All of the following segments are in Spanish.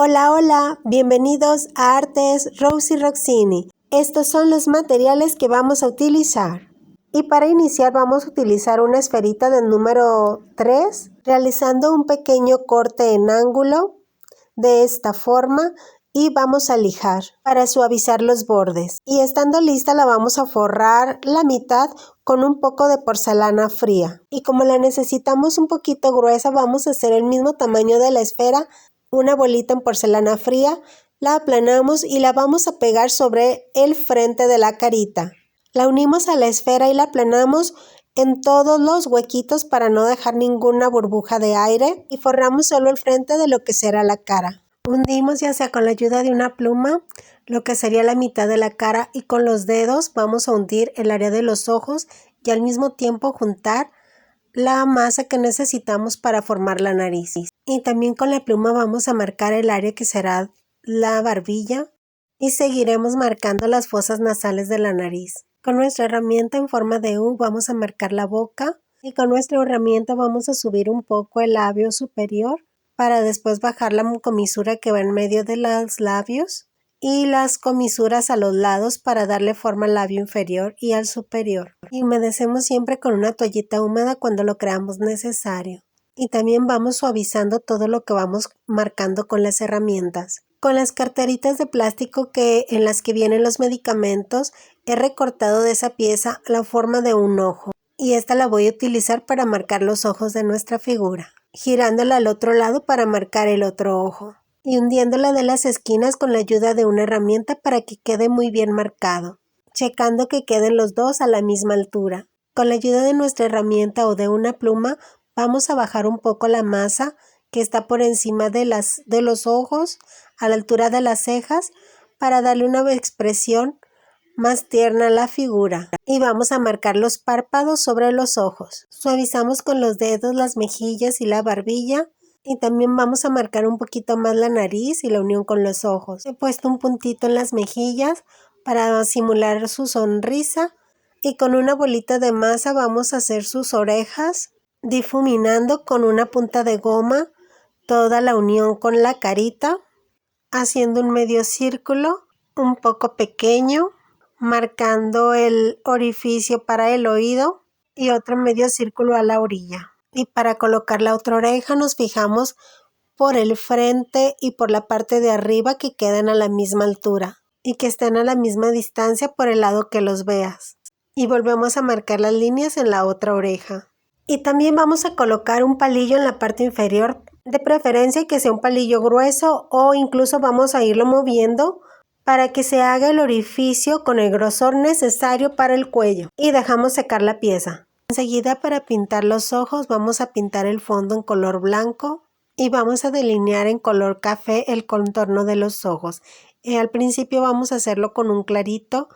Hola, hola, bienvenidos a Artes Rosy Roxini. Estos son los materiales que vamos a utilizar. Y para iniciar vamos a utilizar una esferita del número 3, realizando un pequeño corte en ángulo de esta forma y vamos a lijar para suavizar los bordes. Y estando lista la vamos a forrar la mitad con un poco de porcelana fría. Y como la necesitamos un poquito gruesa, vamos a hacer el mismo tamaño de la esfera, una bolita en porcelana fría, la aplanamos y la vamos a pegar sobre el frente de la carita. La unimos a la esfera y la aplanamos en todos los huequitos para no dejar ninguna burbuja de aire y forramos solo el frente de lo que será la cara. Hundimos ya sea con la ayuda de una pluma lo que sería la mitad de la cara y con los dedos vamos a hundir el área de los ojos y al mismo tiempo juntar la masa que necesitamos para formar la nariz. Y también con la pluma vamos a marcar el área que será la barbilla y seguiremos marcando las fosas nasales de la nariz. Con nuestra herramienta en forma de U vamos a marcar la boca y con nuestra herramienta vamos a subir un poco el labio superior para después bajar la comisura que va en medio de los labios y las comisuras a los lados para darle forma al labio inferior y al superior. Y humedecemos siempre con una toallita húmeda cuando lo creamos necesario. Y también vamos suavizando todo lo que vamos marcando con las herramientas. Con las carteritas de plástico en las que vienen los medicamentos, he recortado de esa pieza la forma de un ojo. Y esta la voy a utilizar para marcar los ojos de nuestra figura, girándola al otro lado para marcar el otro ojo y hundiéndola de las esquinas con la ayuda de una herramienta para que quede muy bien marcado, checando que queden los dos a la misma altura. Con la ayuda de nuestra herramienta o de una pluma vamos a bajar un poco la masa que está por encima de los ojos a la altura de las cejas para darle una expresión más tierna a la figura. Y vamos a marcar los párpados sobre los ojos. Suavizamos con los dedos las mejillas y la barbilla. Y también vamos a marcar un poquito más la nariz y la unión con los ojos. He puesto un puntito en las mejillas para simular su sonrisa y con una bolita de masa vamos a hacer sus orejas, difuminando con una punta de goma toda la unión con la carita, haciendo un medio círculo un poco pequeño, marcando el orificio para el oído y otro medio círculo a la orilla. Y para colocar la otra oreja nos fijamos por el frente y por la parte de arriba que queden a la misma altura y que estén a la misma distancia por el lado que los veas. Y volvemos a marcar las líneas en la otra oreja. Y también vamos a colocar un palillo en la parte inferior, de preferencia que sea un palillo grueso o incluso vamos a irlo moviendo para que se haga el orificio con el grosor necesario para el cuello. Y dejamos secar la pieza. Enseguida para pintar los ojos vamos a pintar el fondo en color blanco y vamos a delinear en color café el contorno de los ojos. Al principio vamos a hacerlo con un clarito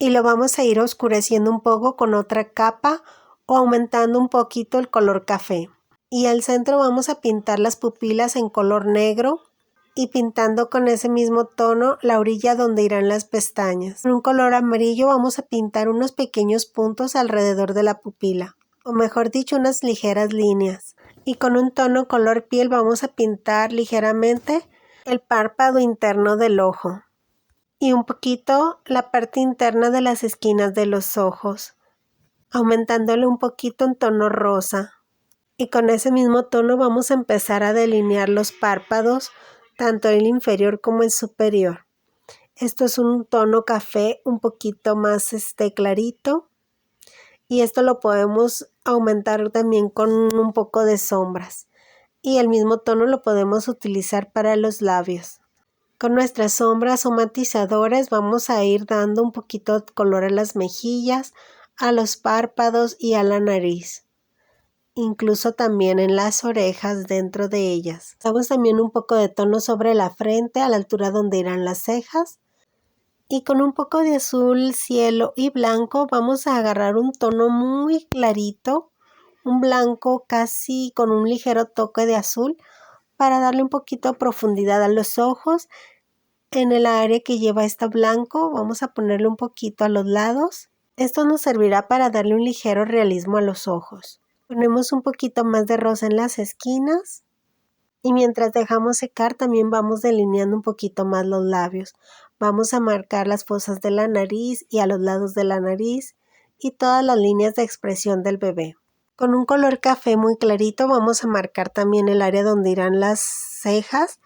y lo vamos a ir oscureciendo un poco con otra capa o aumentando un poquito el color café. Y al centro vamos a pintar las pupilas en color negro y pintando con ese mismo tono la orilla donde irán las pestañas. Con un color amarillo vamos a pintar unos pequeños puntos alrededor de la pupila, o mejor dicho, unas ligeras líneas. Y con un tono color piel vamos a pintar ligeramente el párpado interno del ojo y un poquito la parte interna de las esquinas de los ojos, aumentándole un poquito en tono rosa. Y con ese mismo tono vamos a empezar a delinear los párpados, tanto el inferior como el superior. Esto es un tono café un poquito más clarito y esto lo podemos aumentar también con un poco de sombras y el mismo tono lo podemos utilizar para los labios. Con nuestras sombras o matizadores vamos a ir dando un poquito de color a las mejillas, a los párpados y a la nariz. Incluso también en las orejas dentro de ellas. Damos también un poco de tono sobre la frente a la altura donde irán las cejas. Y con un poco de azul, cielo y blanco vamos a agarrar un tono muy clarito, un blanco casi con un ligero toque de azul para darle un poquito de profundidad a los ojos. En el área que lleva este blanco vamos a ponerle un poquito a los lados. Esto nos servirá para darle un ligero realismo a los ojos. Ponemos un poquito más de rosa en las esquinas Y mientras dejamos secar también vamos delineando un poquito más los labios. Vamos a marcar las fosas de la nariz y a los lados de la nariz y todas las líneas de expresión del bebé. Con un color café muy clarito vamos a marcar también el área donde irán las cejas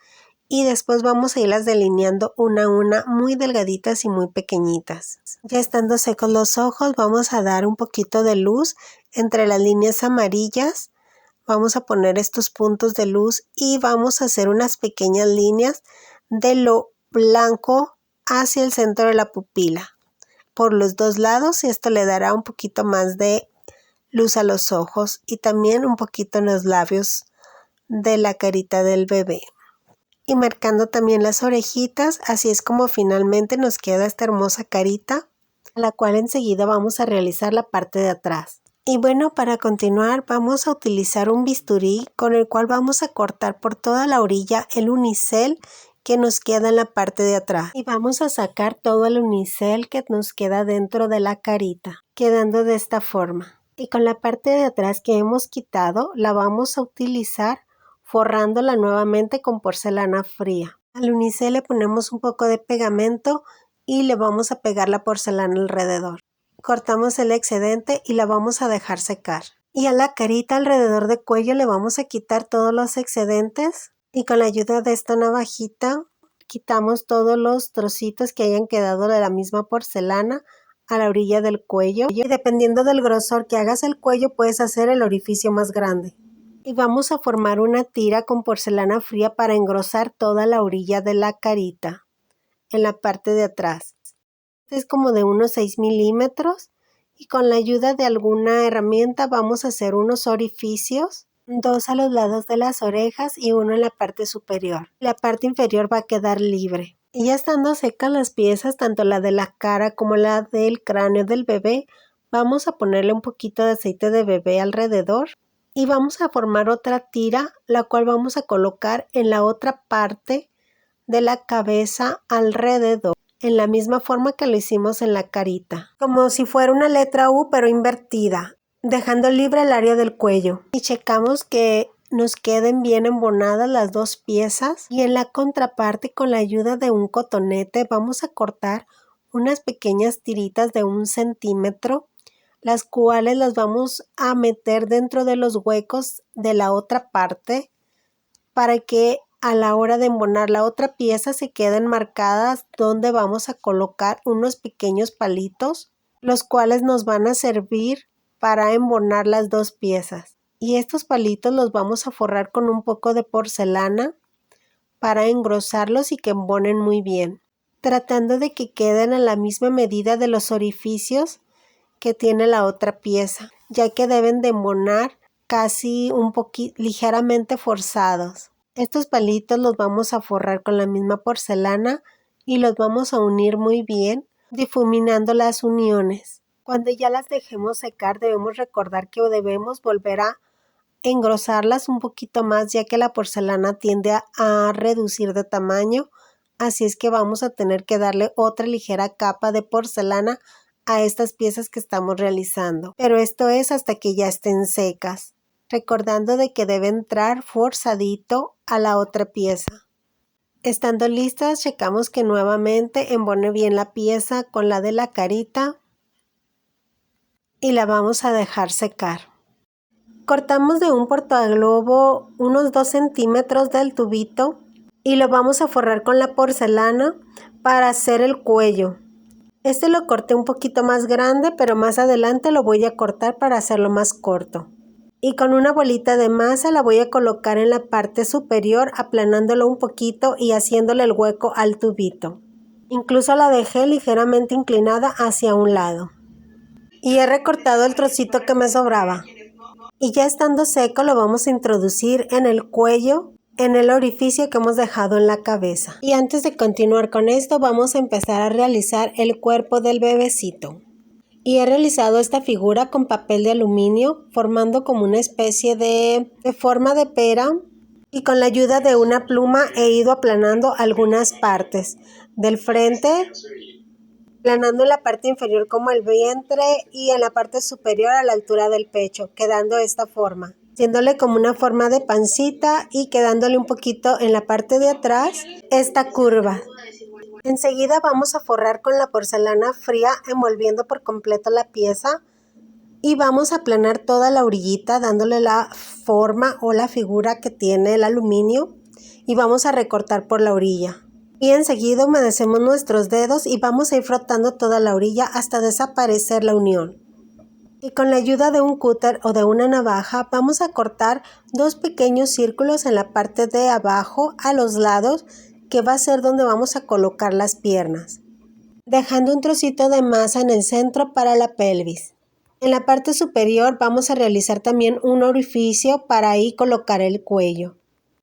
y después vamos a irlas delineando una a una muy delgaditas y muy pequeñitas. Ya estando secos los ojos vamos a dar un poquito de luz entre las líneas amarillas. Vamos a poner estos puntos de luz y vamos a hacer unas pequeñas líneas de lo blanco hacia el centro de la pupila por los dos lados y esto le dará un poquito más de luz a los ojos y también un poquito en los labios de la carita del bebé. Y marcando también las orejitas, así es como finalmente nos queda esta hermosa carita, a la cual enseguida vamos a realizar la parte de atrás. Y bueno, para continuar vamos a utilizar un bisturí con el cual vamos a cortar por toda la orilla el unicel que nos queda en la parte de atrás. Y vamos a sacar todo el unicel que nos queda dentro de la carita, quedando de esta forma. Y con la parte de atrás que hemos quitado, la vamos a utilizar forrándola nuevamente con porcelana fría. Al unicel le ponemos un poco de pegamento y le vamos a pegar la porcelana alrededor. Cortamos el excedente y la vamos a dejar secar. Y a la carita alrededor del cuello le vamos a quitar todos los excedentes y con la ayuda de esta navajita quitamos todos los trocitos que hayan quedado de la misma porcelana a la orilla del cuello. Y dependiendo del grosor que hagas el cuello puedes hacer el orificio más grande. Y vamos a formar una tira con porcelana fría para engrosar toda la orilla de la carita en la parte de atrás. Es como de unos 6 milímetros y con la ayuda de alguna herramienta vamos a hacer unos orificios, 2 a los lados de las orejas y uno en la parte superior. La parte inferior va a quedar libre. Y ya estando secas las piezas, tanto la de la cara como la del cráneo del bebé, vamos a ponerle un poquito de aceite de bebé alrededor y vamos a formar otra tira, la cual vamos a colocar en la otra parte de la cabeza alrededor, en la misma forma que lo hicimos en la carita, como si fuera una letra U pero invertida, dejando libre el área del cuello. Y checamos que nos queden bien embonadas las dos piezas y en la contraparte con la ayuda de un cotonete vamos a cortar unas pequeñas tiritas de 1 centímetro, las cuales las vamos a meter dentro de los huecos de la otra parte para que a la hora de embonar la otra pieza se queden marcadas donde vamos a colocar unos pequeños palitos, los cuales nos van a servir para embonar las dos piezas. Y estos palitos los vamos a forrar con un poco de porcelana para engrosarlos y que embonen muy bien, tratando de que queden a la misma medida de los orificios que tiene la otra pieza, ya que deben de embonar casi un poquito ligeramente forzados. Estos palitos los vamos a forrar con la misma porcelana y los vamos a unir muy bien, difuminando las uniones. Cuando ya las dejemos secar debemos recordar que debemos volver a engrosarlas un poquito más, ya que la porcelana tiende a reducir de tamaño, así es que vamos a tener que darle otra ligera capa de porcelana a estas piezas que estamos realizando, pero esto es hasta que ya estén secas, recordando de que debe entrar forzadito a la otra pieza. Estando listas, checamos que nuevamente embone bien la pieza con la de la carita y la vamos a dejar secar. Cortamos de un portaglobo unos 2 centímetros del tubito y lo vamos a forrar con la porcelana para hacer el cuello. Este lo corté un poquito más grande, pero más adelante lo voy a cortar para hacerlo más corto. Y con una bolita de masa la voy a colocar en la parte superior, aplanándolo un poquito y haciéndole el hueco al tubito. Incluso la dejé ligeramente inclinada hacia un lado. Y he recortado el trocito que me sobraba. Y ya estando seco lo vamos a introducir en el cuello, en el orificio que hemos dejado en la cabeza. Y antes de continuar con esto vamos a empezar a realizar el cuerpo del bebecito. Y he realizado esta figura con papel de aluminio, formando como una especie de forma de pera. Y con la ayuda de una pluma he ido aplanando algunas partes del frente, aplanando en la parte inferior como el vientre y en la parte superior a la altura del pecho, quedando de esta forma. haciéndole como una forma de pancita y quedándole un poquito en la parte de atrás esta curva. Enseguida vamos a forrar con la porcelana fría envolviendo por completo la pieza y vamos a aplanar toda la orillita dándole la forma o la figura que tiene el aluminio y vamos a recortar por la orilla. Y enseguida humedecemos nuestros dedos y vamos a ir frotando toda la orilla hasta desaparecer la unión. Y con la ayuda de un cúter o de una navaja vamos a cortar dos pequeños círculos en la parte de abajo a los lados, que va a ser donde vamos a colocar las piernas, dejando un trocito de masa en el centro para la pelvis. En la parte superior vamos a realizar también un orificio para ahí colocar el cuello.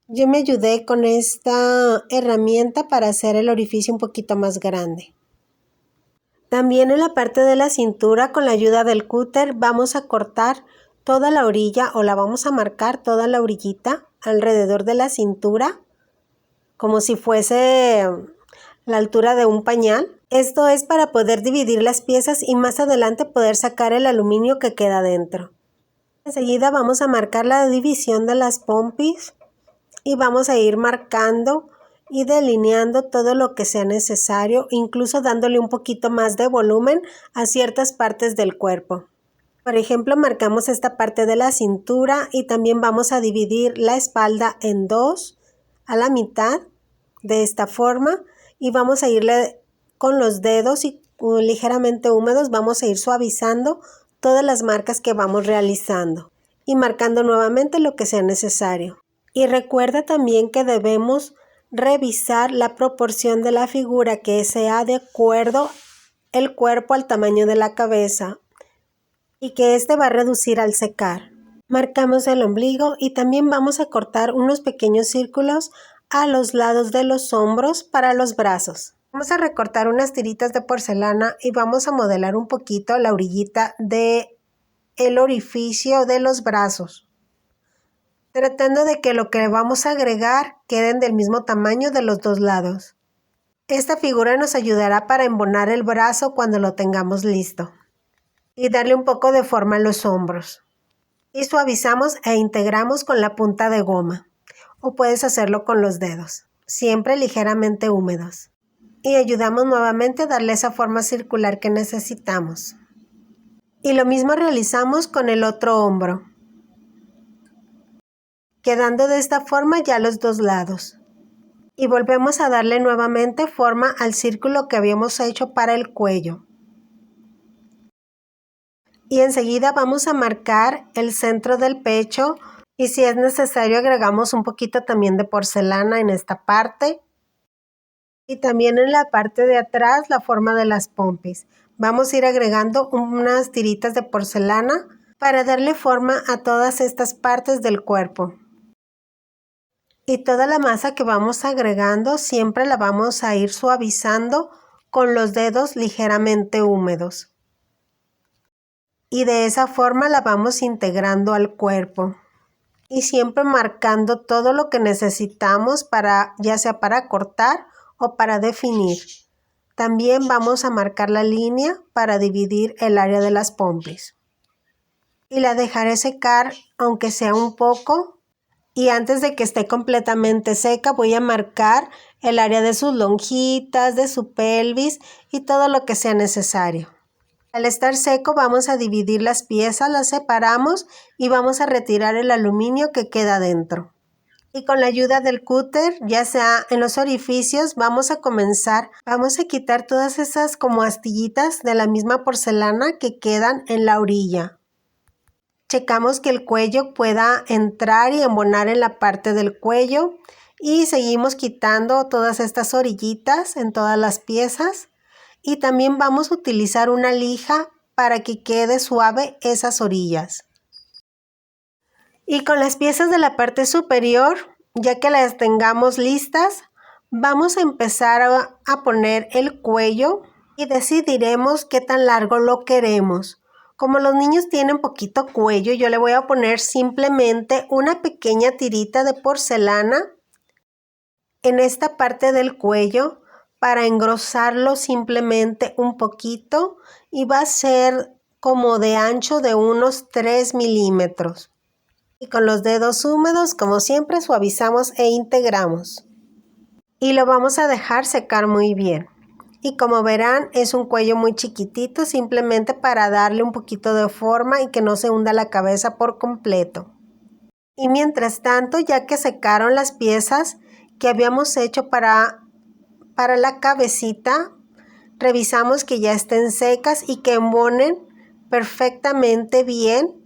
Yo me ayudé con esta herramienta para hacer el orificio un poquito más grande. También en la parte de la cintura, con la ayuda del cúter, vamos a cortar toda la orilla o la vamos a marcar toda la orillita alrededor de la cintura, como si fuese la altura de un pañal. Esto es para poder dividir las piezas y más adelante poder sacar el aluminio que queda dentro. Enseguida vamos a marcar la división de las pompis y vamos a ir marcando y delineando todo lo que sea necesario, incluso dándole un poquito más de volumen a ciertas partes del cuerpo. Por ejemplo, marcamos esta parte de la cintura y también vamos a dividir la espalda en dos, a la mitad, de esta forma, y vamos a irle con los dedos y ligeramente húmedos, vamos a ir suavizando todas las marcas que vamos realizando y marcando nuevamente lo que sea necesario. Y recuerda también que debemos revisar la proporción de la figura, que sea de acuerdo el cuerpo al tamaño de la cabeza y que este va a reducir al secar. Marcamos el ombligo y también vamos a cortar unos pequeños círculos a los lados de los hombros para los brazos. Vamos a recortar unas tiritas de porcelana y vamos a modelar un poquito la orillita del orificio de los brazos, tratando de que lo que vamos a agregar queden del mismo tamaño de los dos lados. Esta figura nos ayudará para embonar el brazo cuando lo tengamos listo y darle un poco de forma a los hombros. Y suavizamos e integramos con la punta de goma, o puedes hacerlo con los dedos, siempre ligeramente húmedos. Y ayudamos nuevamente a darle esa forma circular que necesitamos. Y lo mismo realizamos con el otro hombro, quedando de esta forma ya los dos lados. Y volvemos a darle nuevamente forma al círculo que habíamos hecho para el cuello. Y enseguida vamos a marcar el centro del pecho y si es necesario agregamos un poquito también de porcelana en esta parte. Y también en la parte de atrás la forma de las pompis. Vamos a ir agregando unas tiritas de porcelana para darle forma a todas estas partes del cuerpo. Y toda la masa que vamos agregando siempre la vamos a ir suavizando con los dedos ligeramente húmedos. Y de esa forma la vamos integrando al cuerpo. Y siempre marcando todo lo que necesitamos para, ya sea para cortar o para definir. También vamos a marcar la línea para dividir el área de las pompis. Y la dejaré secar aunque sea un poco. Y antes de que esté completamente seca voy a marcar el área de sus lonjitas, de su pelvis y todo lo que sea necesario. Al estar seco vamos a dividir las piezas, las separamos y vamos a retirar el aluminio que queda dentro. Y con la ayuda del cúter, ya sea en los orificios, vamos a quitar todas esas como astillitas de la misma porcelana que quedan en la orilla. Checamos que el cuello pueda entrar y embonar en la parte del cuello y seguimos quitando todas estas orillitas en todas las piezas y también vamos a utilizar una lija para que quede suave esas orillas. Y con las piezas de la parte superior, ya que las tengamos listas, vamos a empezar a poner el cuello y decidiremos qué tan largo lo queremos. Como los niños tienen poquito cuello, yo le voy a poner simplemente una pequeña tirita de porcelana en esta parte del cuello para engrosarlo simplemente un poquito y va a ser como de ancho de unos 3 milímetros. Y con los dedos húmedos, como siempre, suavizamos e integramos. Y lo vamos a dejar secar muy bien. Y como verán, es un cuello muy chiquitito, simplemente para darle un poquito de forma y que no se hunda la cabeza por completo. Y mientras tanto, ya que secaron las piezas que habíamos hecho para la cabecita, revisamos que ya estén secas y que embonen perfectamente bien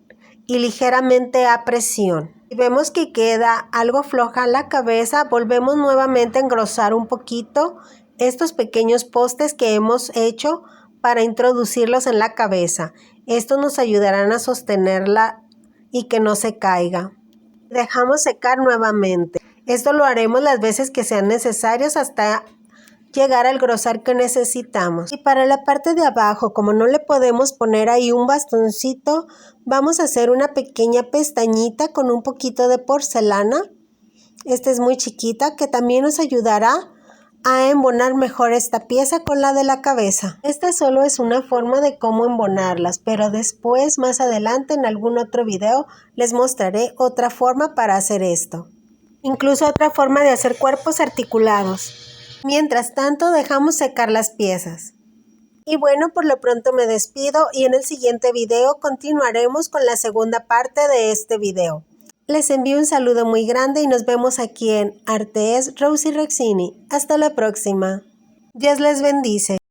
y ligeramente a presión. Si vemos que queda algo floja la cabeza, volvemos nuevamente a engrosar un poquito estos pequeños postes que hemos hecho para introducirlos en la cabeza. Estos nos ayudarán a sostenerla y que no se caiga. Dejamos secar nuevamente. Esto lo haremos las veces que sean necesarios hasta llegar al grosor que necesitamos. Y para la parte de abajo, como no le podemos poner ahí un bastoncito, vamos a hacer una pequeña pestañita con un poquito de porcelana. Esta es muy chiquita, que también nos ayudará a embonar mejor esta pieza con la de la cabeza. Esta solo es una forma de cómo embonarlas, pero después, más adelante, en algún otro video, les mostraré otra forma para hacer esto. Incluso otra forma de hacer cuerpos articulados. Mientras tanto, dejamos secar las piezas. Y bueno, por lo pronto me despido y en el siguiente video continuaremos con la segunda parte de este video. Les envío un saludo muy grande y nos vemos aquí en Arte es Rosy Roxini. Hasta la próxima. Dios les bendice.